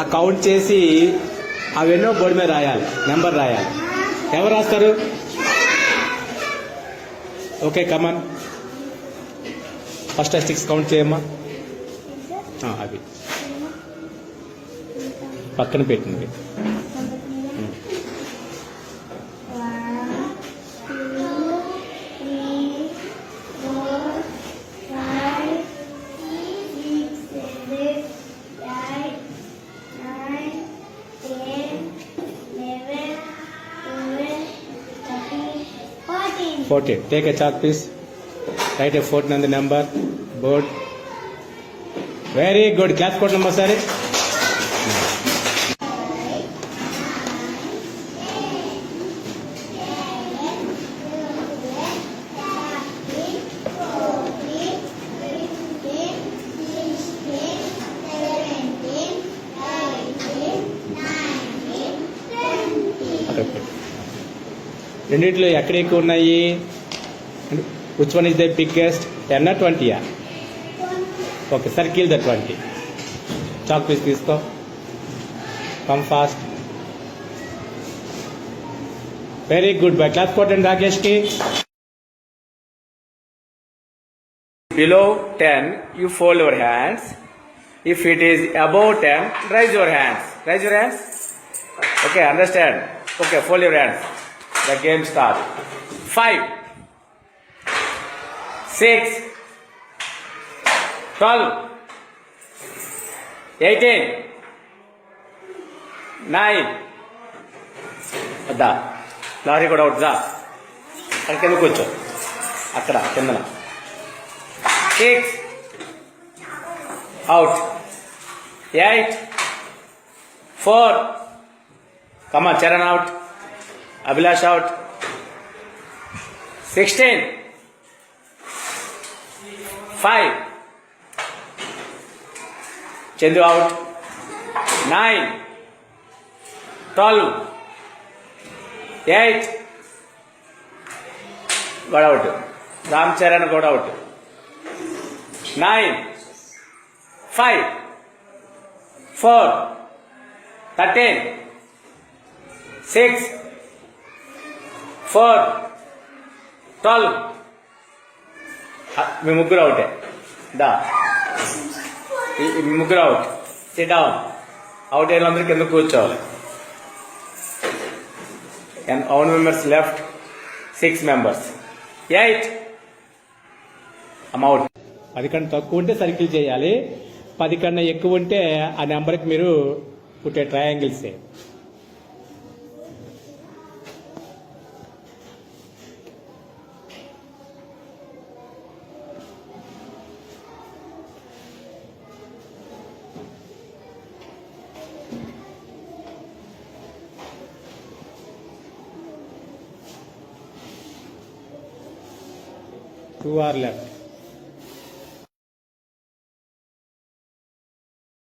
ఆ కౌంట్ చేసి అవెన్నో బోర్డు మీద రాయాలి, నెంబర్ రాయాలి. ఎవరు రాస్తారు? Okay, come on. First sticks count చేయమ్మా. అవి పక్కన పెట్టింది. Take a chalk piece. Write a 14 on the number board. Very good. Class code number, sir. రెండిట్లో ఎక్కడ ఎక్కువ ఉన్నాయి? Which one is the biggest? 10 or 20? Okay, circle the 20. Chalk piece తీసుకో. Come fast. Very good boy. Claps కొట్టండి రాకేష్కి. Below 10, you fold your hands. If it is above 10, raise your hands. Raise your hands. Okay, understand? Okay, fold your hands. The game starts. 5, 6, 12, 18, 9. అద్దా lorry కూడా out. దా అక్కడ కింద కూర్చో. అక్కడ కిందన. 6 out. 8, 4. కమా Charan out. Abhilash out. 16, 5. Chandu out. 9, 12, 8. Got out. Ram Charan got out. 9, 5, 4, 13, 6, 4, 12. మీ ముగ్గురు అవుటే. దా మీ ముగ్గురు out. SIT down. Out అయిన అందరూ కింద కూర్చోవాలి. And how many members left? 6 members. 8. Out. 10 కన్నా తక్కువ ఉంటే సర్కిల్ చేయాలి. 10 కన్నా ఎక్కువ ఉంటే ఆ నెంబర్కి మీరు పుట్టే ట్రయాంగిల్స్. 2 are left.